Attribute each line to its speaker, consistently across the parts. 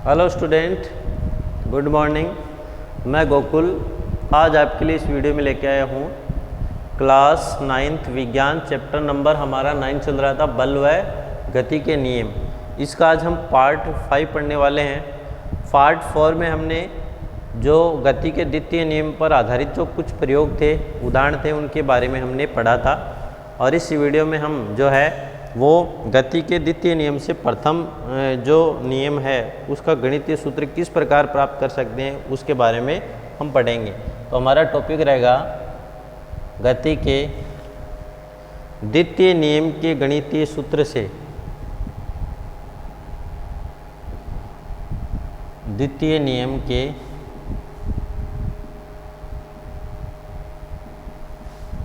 Speaker 1: Hello student, good morning. मैं गोकुल आज आपके लिए इस वीडियो में लेके आया हूँ क्लास 9th विज्ञान चैप्टर नंबर हमारा 9 चल रहा था, बल व गति के नियम। इसका आज हम पार्ट 5 पढ़ने वाले हैं। पार्ट 4 में हमने जो गति के द्वितीय नियम पर आधारित जो कुछ प्रयोग थे, उदाहरण थे, उनके बारे में हमने पढ़ा था। और इस वीडियो में हम जो है वो गति के द्वितीय नियम से प्रथम जो नियम है उसका गणितीय सूत्र किस प्रकार प्राप्त कर सकते हैं उसके बारे में हम पढ़ेंगे। तो हमारा टॉपिक रहेगा गति के द्वितीय नियम के गणितीय सूत्र से द्वितीय नियम के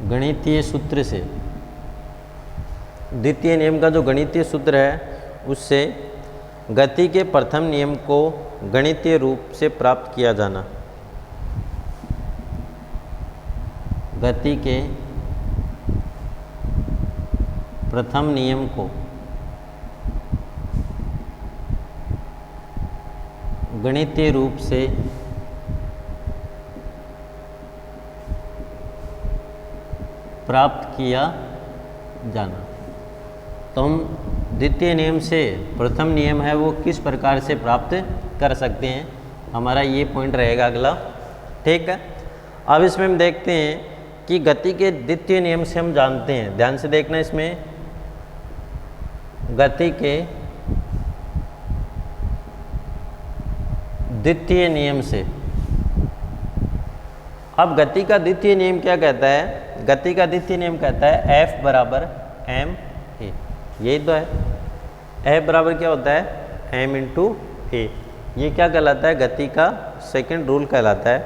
Speaker 1: गणितीय सूत्र से द्वितीय नियम का जो गणितीय सूत्र है उससे गति के प्रथम नियम को गणितीय रूप से प्राप्त किया जाना। गति के प्रथम नियम को गणितीय रूप से प्राप्त किया जाना। तो हम द्वितीय नियम से प्रथम नियम है वो किस प्रकार से प्राप्त कर सकते हैं, हमारा ये पॉइंट रहेगा अगला। ठीक है, अब इसमें हम देखते हैं कि गति के द्वितीय नियम से हम जानते हैं, ध्यान से देखना, इसमें गति के द्वितीय नियम से। अब गति का द्वितीय नियम क्या कहता है? गति का द्वितीय नियम कहता है F बराबर m a। यही तो है, F बराबर क्या होता है? m into a। ये क्या कहलाता है? गति का सेकंड रूल कहलाता है।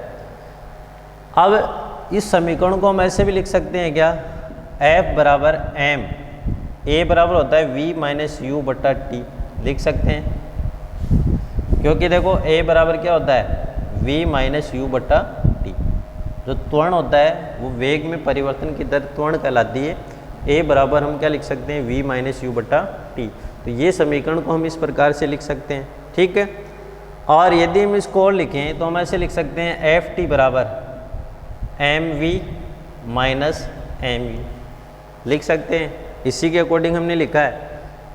Speaker 1: अब इस समीकरण को हम ऐसे भी लिख सकते हैं क्या? F बराबर m, a बराबर होता है v माइनस यू बटा टी, लिख सकते हैं। क्योंकि देखो a बराबर क्या होता है? v माइनस यू बटा टी। जो त्वरण होता है वो वेग में परिवर्तन की दर त्वरण कहलाती है। a बराबर हम क्या लिख सकते हैं? v माइनस यू बटा टी। तो ये समीकरण को हम इस प्रकार से लिख सकते हैं। ठीक है, और यदि हम इसको और लिखें तो हम ऐसे लिख सकते हैं एफ टी बराबर M V minus M V, लिख सकते हैं। इसी के अकॉर्डिंग हमने लिखा है।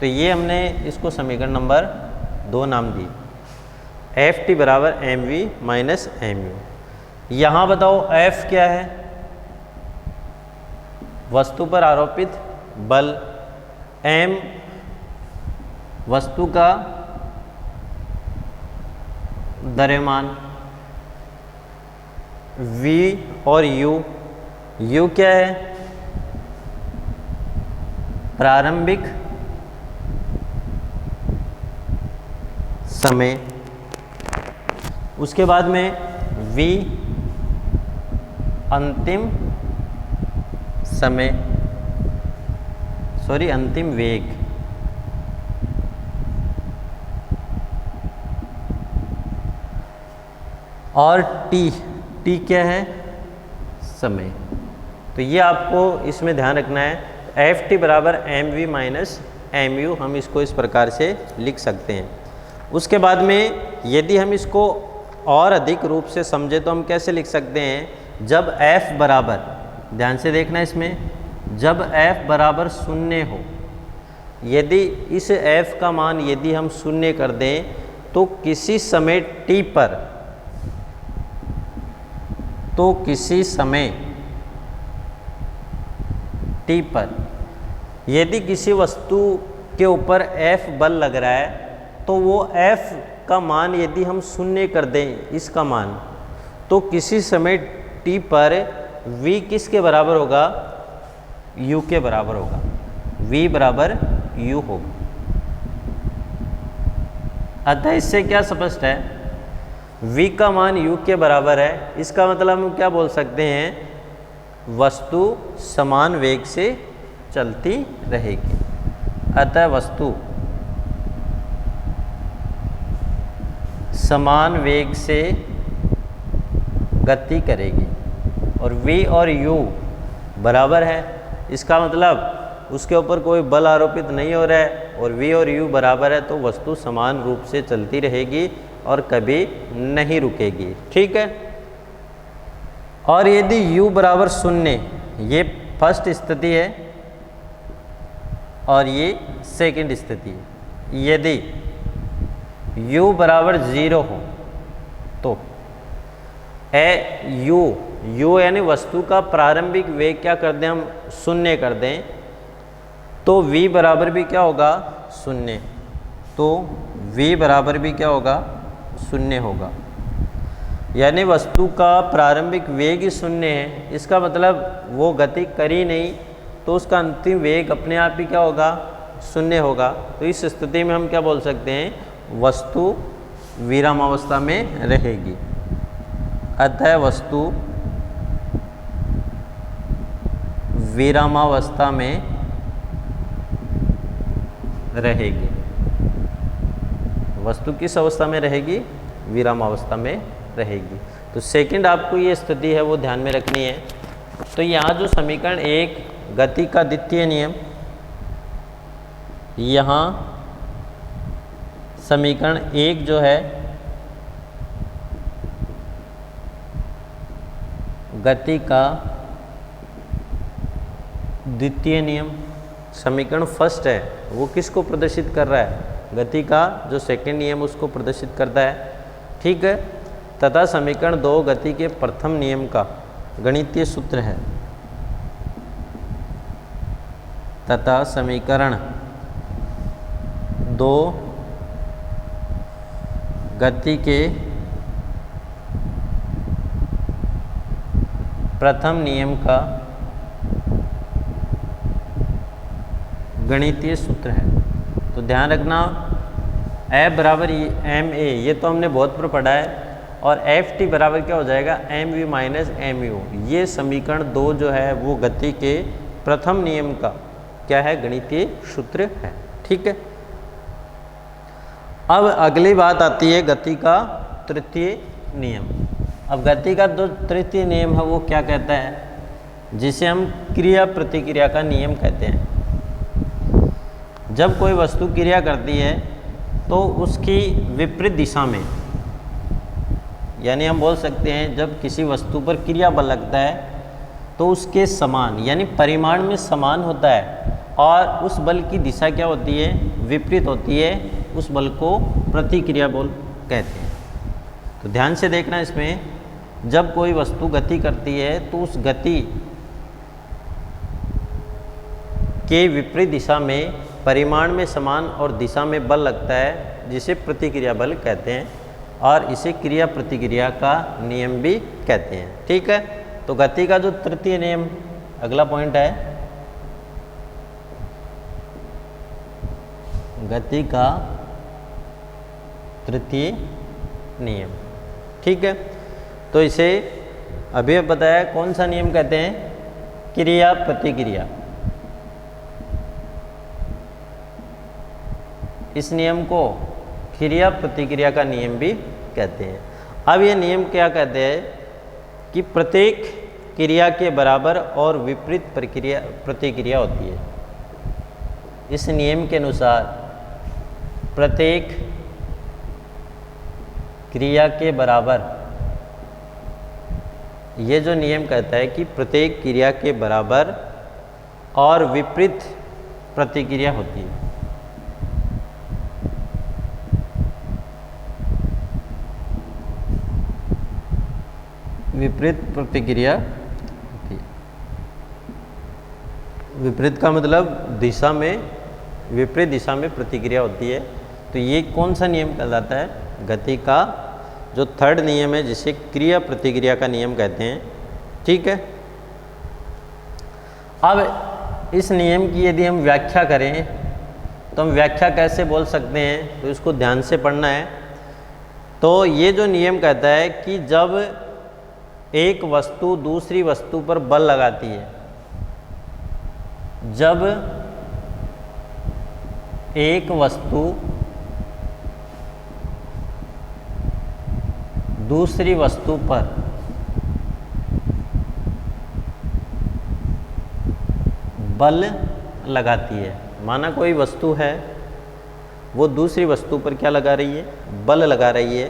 Speaker 1: तो ये हमने इसको समीकरण नंबर 2 नाम दी, एफ टी बराबर M V minus M U. यहाँ बताओ F क्या है? वस्तु पर आरोपित बल, m वस्तु का द्रव्यमान, v और u क्या है? प्रारंभिक समय। उसके बाद में v अंतिम समय, अंतिम वेग। और t क्या है? समय। तो ये आपको इसमें ध्यान रखना है। एफ टी बराबर M V minus M U, हम इसको इस प्रकार से लिख सकते हैं। उसके बाद में यदि हम इसको और अधिक रूप से समझे तो हम कैसे लिख सकते हैं? जब f बराबर, ध्यान से देखना इसमें, जब f बराबर 0 हो, यदि इस f का मान यदि हम 0 कर दें तो किसी समय t पर, यदि किसी वस्तु के ऊपर f बल लग रहा है तो वो f का मान यदि हम 0 कर दें, इसका मान, तो किसी समय t पर v किसके बराबर होगा? u के बराबर होगा। v बराबर u होगा। अतः इससे क्या स्पष्ट है? v का मान u के बराबर है। इसका मतलब हम क्या बोल सकते हैं? वस्तु समान वेग से चलती रहेगी। अतः वस्तु समान वेग से गति करेगी और v और u बराबर है। इसका मतलब उसके ऊपर कोई बल आरोपित नहीं हो रहा है और v और u बराबर है, तो वस्तु समान रूप से चलती रहेगी। और कभी नहीं रुकेगी। ठीक है। और यदि u बराबर 0, ये फर्स्ट स्थिति है और ये सेकंड स्थिति है। यदि u बराबर 0 हो तो u यानी वस्तु का प्रारंभिक वेग क्या कर दें हम, 0 कर दें, तो v बराबर भी क्या होगा, 0। तो v बराबर भी क्या होगा, 0 होगा। यानी वस्तु का प्रारंभिक वेग ही 0 है, इसका मतलब वो गति करी नहीं, तो उसका अंतिम वेग अपने आप ही क्या होगा, 0 होगा। तो इस स्थिति में हम क्या बोल सकते हैं, वस्तु विरामावस्था में रहेगी। अतः वस्तु विरामावस्था में रहेगी। वस्तु किस अवस्था में रहेगी, विरामावस्था में रहेगी। तो सेकंड आपको ये स्थिति है वो ध्यान में रखनी है। तो यहाँ जो समीकरण 1 गति का द्वितीय नियम, यहाँ समीकरण 1 जो है गति का द्वितीय नियम, समीकरण फर्स्ट है वो किसको प्रदर्शित कर रहा है, गति का जो सेकंड नियम उसको प्रदर्शित करता है। ठीक है। तथा समीकरण 2 गति के प्रथम नियम का गणितीय सूत्र है। तथा समीकरण 2 गति के प्रथम नियम का गणितीय सूत्र है। तो ध्यान रखना, F बराबर ma, ये तो हमने बहुत पर पढ़ा है, और Ft बराबर क्या हो जाएगा, mv माइनस mu। ये समीकरण 2 जो है वो गति के प्रथम नियम का क्या है, गणितीय सूत्र है। ठीक है। अब अगली बात आती है गति का तृतीय नियम। अब गति का जो तृतीय नियम है वो क्या कहता है, जिसे हम क्रिया प्रतिक्रिया का नियम कहते हैं। जब कोई वस्तु क्रिया करती है तो उसकी विपरीत दिशा में, यानी हम बोल सकते हैं जब किसी वस्तु पर क्रिया बल लगता है तो उसके समान, यानी परिमाण में समान होता है, और उस बल की दिशा क्या होती है, विपरीत होती है, उस बल को प्रतिक्रिया बल कहते हैं। तो ध्यान से देखना, इसमें जब कोई वस्तु गति करती है तो उस गति के विपरीत दिशा में परिमाण में समान और दिशा में बल लगता है, जिसे प्रतिक्रिया बल कहते हैं, और इसे क्रिया प्रतिक्रिया का नियम भी कहते हैं। ठीक है। तो गति का जो तृतीय नियम, अगला पॉइंट है गति का तृतीय नियम। ठीक है। तो इसे अभी बताया कौन सा नियम कहते हैं, क्रिया प्रतिक्रिया। इस नियम को क्रिया प्रतिक्रिया का नियम भी कहते हैं। अब ये नियम क्या कहते हैं कि प्रत्येक क्रिया के बराबर और विपरीत प्रतिक्रिया होती है। इस नियम के अनुसार प्रत्येक क्रिया के बराबर, ये जो नियम कहता है कि प्रत्येक क्रिया के बराबर और विपरीत प्रतिक्रिया होती है। विपरीत प्रतिक्रिया होती है। विपरीत का मतलब दिशा में, विपरीत दिशा में प्रतिक्रिया होती है। तो ये कौन सा नियम कहलाता है, गति का जो थर्ड नियम है, जिसे क्रिया प्रतिक्रिया का नियम कहते हैं। ठीक है। अब इस नियम की यदि हम व्याख्या करें तो हम व्याख्या कैसे बोल सकते हैं, तो इसको ध्यान से पढ़ना है। तो ये जो नियम कहता है कि जब एक वस्तु दूसरी वस्तु पर बल लगाती है, जब एक वस्तु दूसरी वस्तु पर बल लगाती है, माना कोई वस्तु है वो दूसरी वस्तु पर क्या लगा रही है, बल लगा रही है,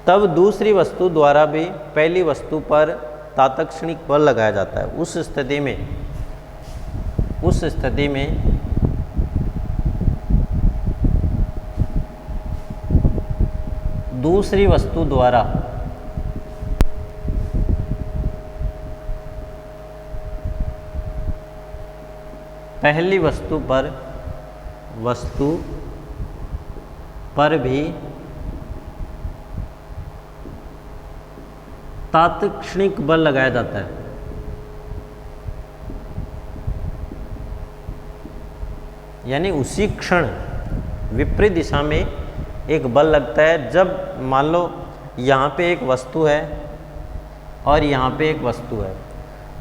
Speaker 1: तब दूसरी वस्तु द्वारा भी पहली वस्तु पर तात्क्षणिक बल लगाया जाता है। उस स्थिति में दूसरी वस्तु द्वारा पहली वस्तु पर भी तात्क्षणिक बल लगाया जाता है। यानी उसी क्षण विपरीत दिशा में एक बल लगता है। जब मान लो यहाँ पे एक वस्तु है और यहाँ पे एक वस्तु है,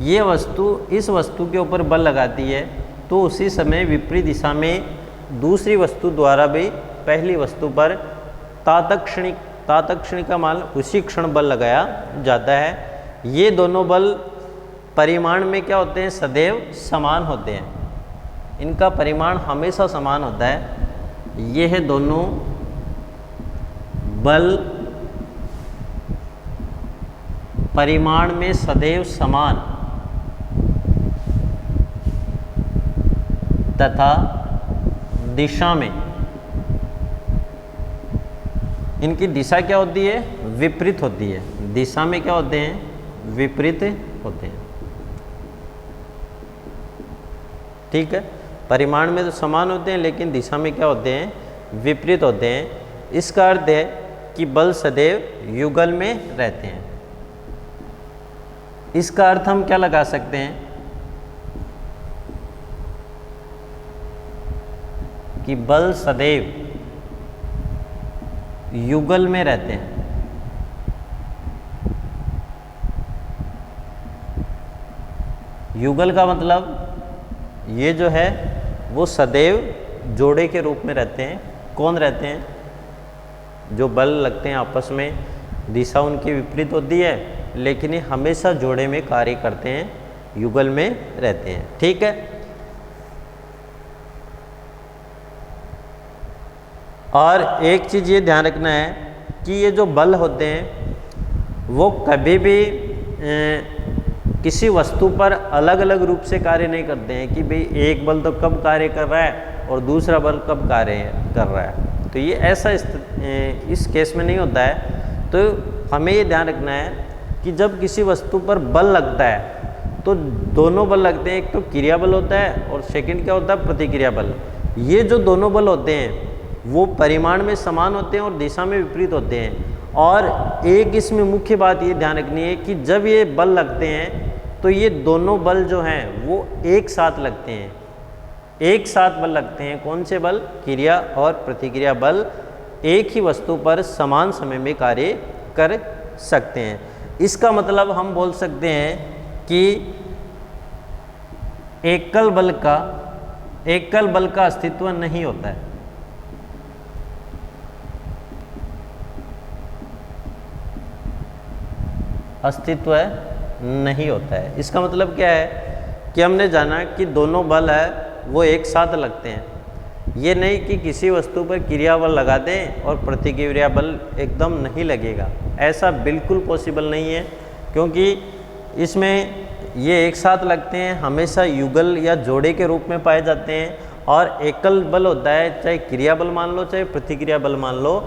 Speaker 1: ये वस्तु इस वस्तु के ऊपर बल लगाती है, तो उसी समय विपरीत दिशा में दूसरी वस्तु द्वारा भी पहली वस्तु पर तात्क्षणिक का मान उसी क्षण बल लगाया जाता है। ये दोनों बल परिमाण में क्या होते हैं, सदैव समान होते हैं। इनका परिमाण हमेशा समान होता है। ये है दोनों बल परिमाण में सदैव समान तथा दिशा में, इनकी दिशा क्या होती है, विपरीत होती है। दिशा में क्या होते हैं, विपरीत होते हैं। ठीक है, परिमाण में तो समान होते हैं लेकिन दिशा में क्या होते हैं, विपरीत होते हैं। इसका अर्थ है कि बल सदैव युगल में रहते हैं। इसका अर्थ हम क्या लगा सकते हैं कि बल सदैव युगल में रहते हैं। युगल का मतलब ये जो है वो सदैव जोड़े के रूप में रहते हैं। कौन रहते हैं, जो बल लगते हैं आपस में, दिशा उनकी विपरीत होती है लेकिन ये हमेशा जोड़े में कार्य करते हैं, युगल में रहते हैं। ठीक है, और एक चीज़ ये ध्यान रखना है कि ये जो बल होते हैं वो कभी भी किसी वस्तु पर अलग अलग रूप से कार्य नहीं करते हैं कि भाई एक बल तो कब कार्य कर रहा है और दूसरा बल कब कार्य कर रहा है। तो ये ऐसा इस केस में नहीं होता है। तो हमें ये ध्यान रखना है कि जब किसी वस्तु पर बल लगता है तो दोनों बल लगते हैं, एक तो क्रिया बल होता है और सेकंड क्या होता है, प्रतिक्रिया बल। ये जो दोनों बल होते हैं वो परिमाण में समान होते हैं और दिशा में विपरीत होते हैं। और एक इसमें मुख्य बात ये ध्यान रखनी है कि जब ये बल लगते हैं तो ये दोनों बल जो हैं वो एक साथ लगते हैं, एक साथ बल लगते हैं। कौन से बल, क्रिया और प्रतिक्रिया बल एक ही वस्तु पर समान समय में कार्य कर सकते हैं। इसका मतलब हम बोल सकते हैं कि एकल बल का अस्तित्व नहीं होता है। अस्तित्व नहीं होता है। इसका मतलब क्या है कि हमने जाना कि दोनों बल है वो एक साथ लगते हैं। ये नहीं कि किसी वस्तु पर क्रिया बल लगा दें और प्रतिक्रिया बल एकदम नहीं लगेगा, ऐसा बिल्कुल पॉसिबल नहीं है, क्योंकि इसमें ये एक साथ लगते हैं, हमेशा युगल या जोड़े के रूप में पाए जाते हैं। और एकल बल होता है, चाहे क्रिया बल मान लो चाहे प्रतिक्रिया बल मान लो,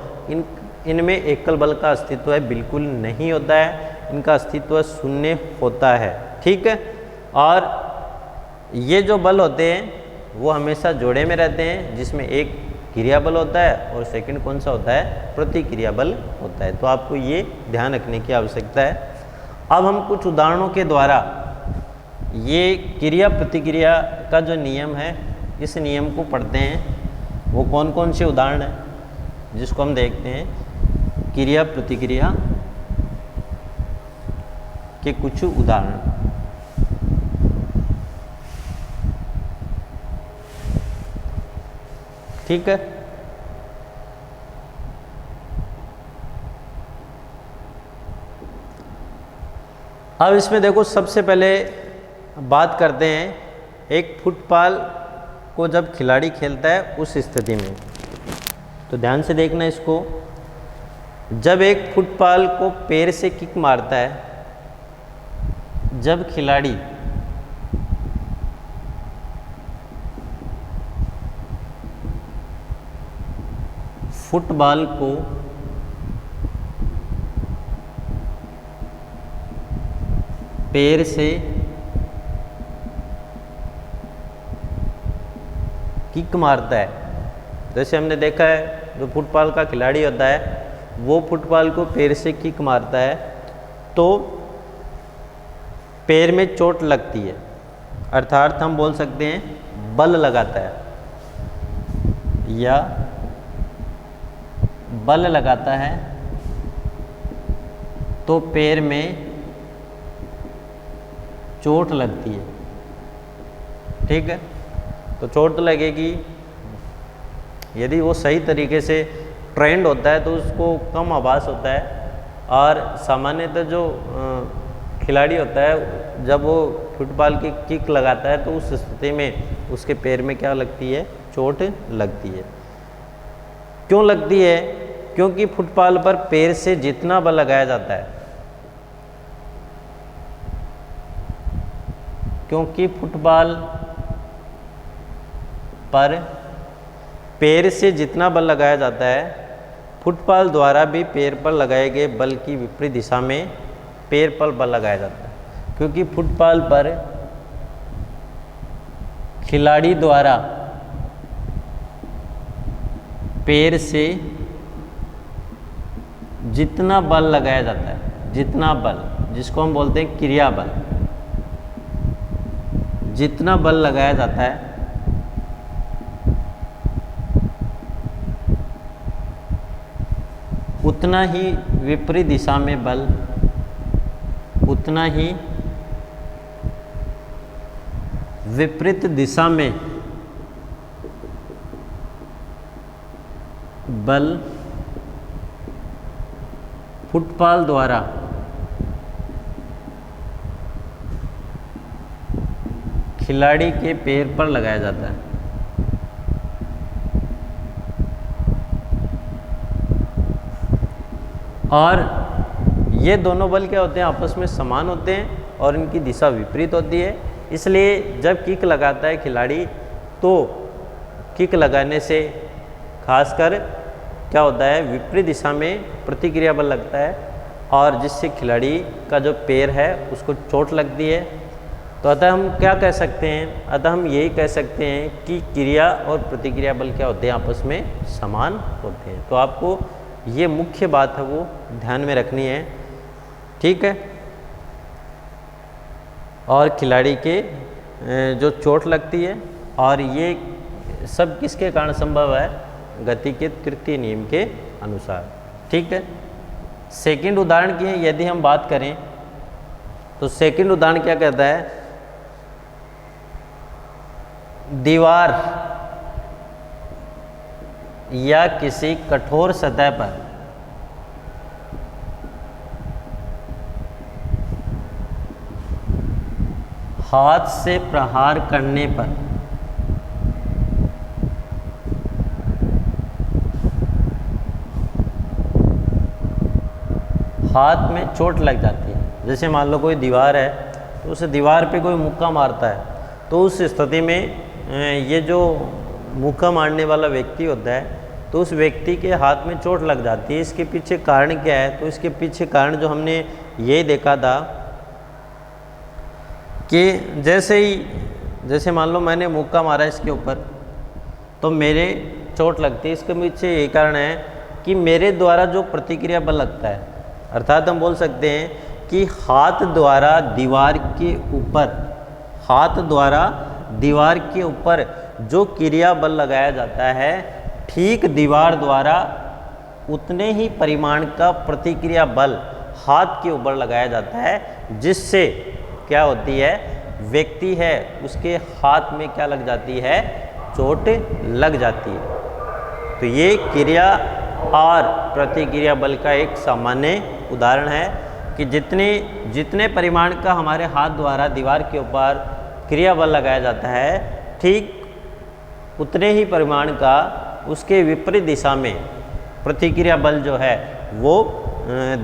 Speaker 1: इनमें एकल बल का अस्तित्व है बिल्कुल नहीं होता है, इनका अस्तित्व शून्य होता है। ठीक है, और ये जो बल होते हैं वो हमेशा जोड़े में रहते हैं, जिसमें एक क्रिया बल होता है और सेकंड कौन सा होता है, प्रतिक्रिया बल होता है। तो आपको ये ध्यान रखने की आवश्यकता है। अब हम कुछ उदाहरणों के द्वारा ये क्रिया प्रतिक्रिया का जो नियम है इस नियम को पढ़ते हैं। वो कौन कौन से उदाहरण हैं जिसको हम देखते हैं, क्रिया प्रतिक्रिया के कुछ उदाहरण। ठीक है, अब इसमें देखो सबसे पहले बात करते हैं एक फुटबॉल को जब खिलाड़ी खेलता है उस स्थिति में। तो ध्यान से देखना इसको। जब एक फुटबॉल को पैर से किक मारता है, जब खिलाड़ी फुटबॉल को पैर से किक मारता है, जैसे हमने देखा है जो फुटबॉल का खिलाड़ी होता है वो फुटबॉल को पैर से किक मारता है तो पैर में चोट लगती है, अर्थात हम बोल सकते हैं बल लगाता है या बल लगाता है तो पैर में चोट लगती है। ठीक है, तो चोट तो लगेगी। यदि वो सही तरीके से ट्रेंड होता है तो उसको कम आभास होता है, और सामान्यतः जो खिलाड़ी होता है जब वो फुटबॉल की किक लगाता है तो उस स्थिति में उसके पैर में क्या लगती है, चोट लगती है। क्यों लगती है? क्योंकि फुटबॉल पर पैर से जितना बल लगाया जाता है, क्योंकि फुटबॉल पर पैर से जितना बल लगाया जाता है, फुटबॉल द्वारा भी पैर पर लगाए गए बल की विपरीत दिशा में पैर पर बल लगाया जाता है। क्योंकि फुटबॉल पर खिलाड़ी द्वारा पैर से जितना बल लगाया जाता है, जितना बल, जिसको हम बोलते हैं क्रिया बल, जितना बल लगाया जाता है उतना ही विपरीत दिशा में बल, उतना ही विपरीत दिशा में बल फुटबॉल द्वारा खिलाड़ी के पैर पर लगाया जाता है। और ये दोनों बल क्या होते हैं, आपस में समान होते हैं और इनकी दिशा विपरीत होती है। इसलिए जब किक लगाता है खिलाड़ी तो किक लगाने से खासकर क्या होता है, विपरीत दिशा में प्रतिक्रिया बल लगता है और जिससे खिलाड़ी का जो पैर है उसको चोट लगती है। तो अतः हम क्या कह सकते हैं, अतः हम यही कह सकते हैं कि क्रिया और प्रतिक्रिया बल क्या होते हैं, आपस में समान होते हैं। तो आपको ये मुख्य बात है वो ध्यान में रखनी है। ठीक है, और खिलाड़ी के जो चोट लगती है, और ये सब किसके कारण संभव है, गति के तृतीय नियम के अनुसार। ठीक है, सेकंड उदाहरण की यदि हम बात करें तो सेकंड उदाहरण क्या कहता है, दीवार या किसी कठोर सतह पर हाथ से प्रहार करने पर हाथ में चोट लग जाती है। जैसे मान लो कोई दीवार है तो उस दीवार पे कोई मुक्का मारता है तो उस स्थिति में ये जो मुक्का मारने वाला व्यक्ति होता है तो उस व्यक्ति के हाथ में चोट लग जाती है। इसके पीछे कारण क्या है, तो इसके पीछे कारण जो हमने ये देखा था कि जैसे मान लो मैंने मुक्का मारा इसके ऊपर तो मेरे चोट लगती है। इसके पीछे यही कारण है कि मेरे द्वारा जो प्रतिक्रिया बल लगता है, अर्थात हम बोल सकते हैं कि हाथ द्वारा दीवार के ऊपर, हाथ द्वारा दीवार के ऊपर जो क्रिया बल लगाया जाता है, ठीक दीवार द्वारा उतने ही परिमाण का प्रतिक्रिया बल हाथ के ऊपर लगाया जाता है, जिससे क्या होती है, व्यक्ति है उसके हाथ में क्या लग जाती है, चोट लग जाती है। तो ये क्रिया और प्रतिक्रिया बल का एक सामान्य उदाहरण है कि जितने परिमाण का हमारे हाथ द्वारा दीवार के ऊपर क्रिया बल लगाया जाता है, ठीक उतने ही परिमाण का उसके विपरीत दिशा में प्रतिक्रिया बल जो है वो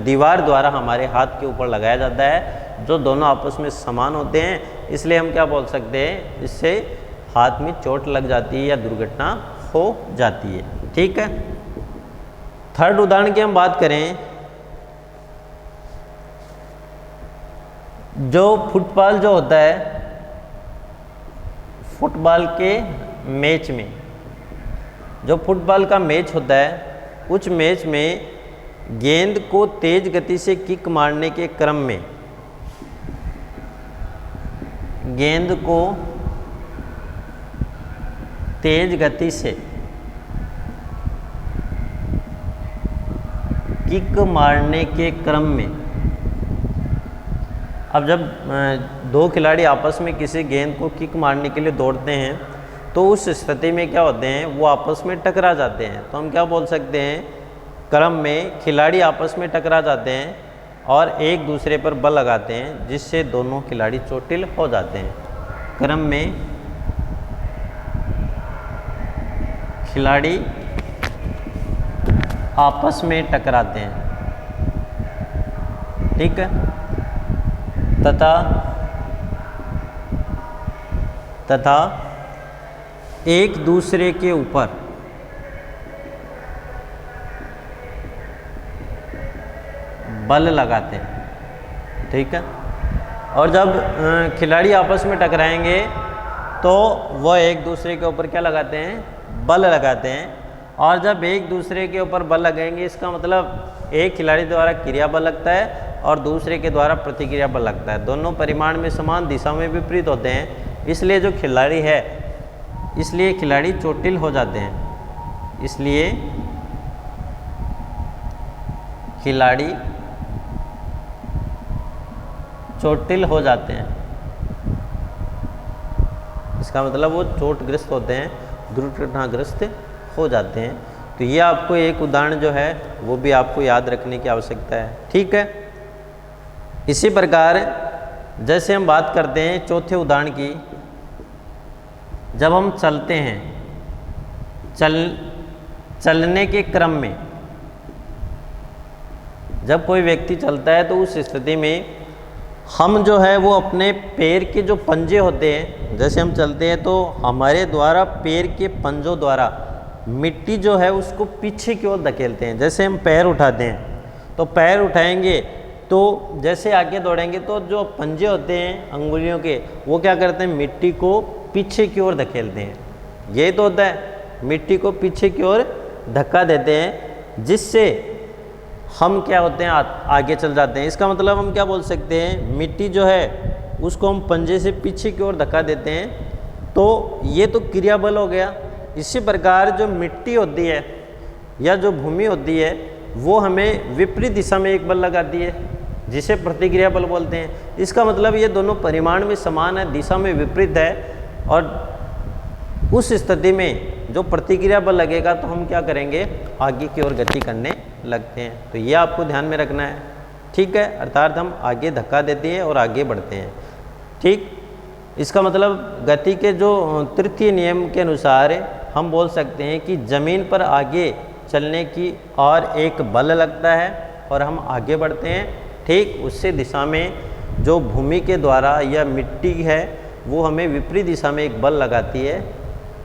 Speaker 1: दीवार द्वारा हमारे हाथ के ऊपर लगाया जाता है, जो दोनों आपस में समान होते हैं। इसलिए हम क्या बोल सकते हैं, इससे हाथ में चोट लग जाती है या दुर्घटना हो जाती है। ठीक है। थर्ड उदाहरण की हम बात करें, जो फुटबॉल जो होता है, फुटबॉल के मैच में, जो फुटबॉल का मैच होता है, उस मैच में गेंद को तेज गति से किक मारने के क्रम में, गेंद को तेज गति से किक मारने के क्रम में, अब जब दो खिलाड़ी आपस में किसी गेंद को किक मारने के लिए दौड़ते हैं तो उस स्थिति में क्या होते हैं, वो आपस में टकरा जाते हैं। तो हम क्या बोल सकते हैं, क्रम में खिलाड़ी आपस में टकरा जाते हैं और एक दूसरे पर बल लगाते हैं, जिससे दोनों खिलाड़ी चोटिल हो जाते हैं। क्रम में खिलाड़ी आपस में टकराते हैं, ठीक है, तथा एक दूसरे के ऊपर बल लगाते हैं। ठीक है। और जब खिलाड़ी आपस में टकराएंगे तो वह एक दूसरे के ऊपर क्या लगाते हैं, बल लगाते हैं। और जब एक दूसरे के ऊपर बल लगाएंगे, इसका मतलब एक खिलाड़ी द्वारा क्रिया बल लगता है और दूसरे के द्वारा प्रतिक्रिया बल लगता है। दोनों परिमाण में समान, दिशा में विपरीत होते हैं। इसलिए जो खिलाड़ी है, इसलिए खिलाड़ी चोटिल हो जाते हैं। इसलिए खिलाड़ी चोटिल हो जाते हैं। इसका मतलब वो चोटग्रस्त होते हैं, दुर्घटनाग्रस्त हो जाते हैं। तो ये आपको एक उदाहरण जो है वो भी आपको याद रखने की आवश्यकता है। ठीक है। इसी प्रकार जैसे हम बात करते हैं चौथे उदाहरण की, जब हम चलते हैं, चलने के क्रम में, जब कोई व्यक्ति चलता है तो उस स्थिति में हम जो है वो अपने पैर के जो पंजे होते हैं, जैसे हम चलते हैं तो हमारे द्वारा पैर के पंजों द्वारा मिट्टी जो है उसको पीछे की ओर धकेलते हैं। जैसे हम पैर उठाते हैं तो पैर उठाएंगे तो जैसे आगे दौड़ेंगे तो जो पंजे होते हैं अंगुलियों के, वो क्या करते हैं, मिट्टी को पीछे की ओर धकेलते हैं। ये तो होता है, मिट्टी को पीछे की ओर धक्का देते हैं, जिससे हम क्या होते हैं, आगे चल जाते हैं। इसका मतलब हम क्या बोल सकते हैं, मिट्टी जो है उसको हम पंजे से पीछे की ओर धक्का देते हैं, तो ये तो क्रिया बल हो गया। इसी प्रकार जो मिट्टी होती है या जो भूमि होती है वो हमें विपरीत दिशा में एक बल लगाती है, जिसे प्रतिक्रिया बल बोलते हैं। इसका मतलब ये दोनों परिमाण में समान है, दिशा में विपरीत है, और उस स्थिति में जो प्रतिक्रिया बल लगेगा तो हम क्या करेंगे, आगे की ओर गति करने लगते हैं। तो ये आपको ध्यान में रखना है। ठीक है। अर्थात हम आगे धक्का देते हैं और आगे बढ़ते हैं। ठीक। इसका मतलब गति के जो तृतीय नियम के अनुसार हम बोल सकते हैं कि जमीन पर आगे चलने की और एक बल लगता है और हम आगे बढ़ते हैं। ठीक। उससे दिशा में जो भूमि के द्वारा या मिट्टी है वो हमें विपरीत दिशा में एक बल लगाती है।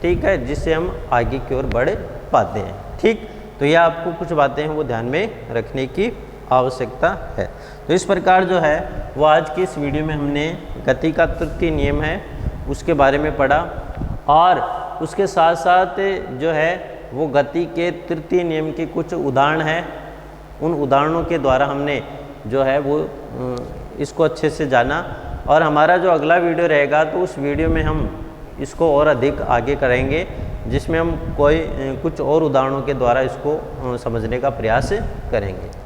Speaker 1: ठीक है। जिससे हम आगे की ओर बढ़ पाते हैं। ठीक। तो यह आपको कुछ बातें हैं वो ध्यान में रखने की आवश्यकता है। तो इस प्रकार जो है वो आज की इस वीडियो में हमने गति का तृतीय नियम है उसके बारे में पढ़ा, और उसके साथ साथ जो है वो गति के तृतीय नियम के कुछ उदाहरण हैं। उन उदाहरणों के द्वारा हमने जो है वो इसको अच्छे से जाना, और हमारा जो अगला वीडियो रहेगा तो उस वीडियो में हम इसको और अधिक आगे करेंगे, जिसमें हम कुछ और उदाहरणों के द्वारा इसको समझने का प्रयास करेंगे।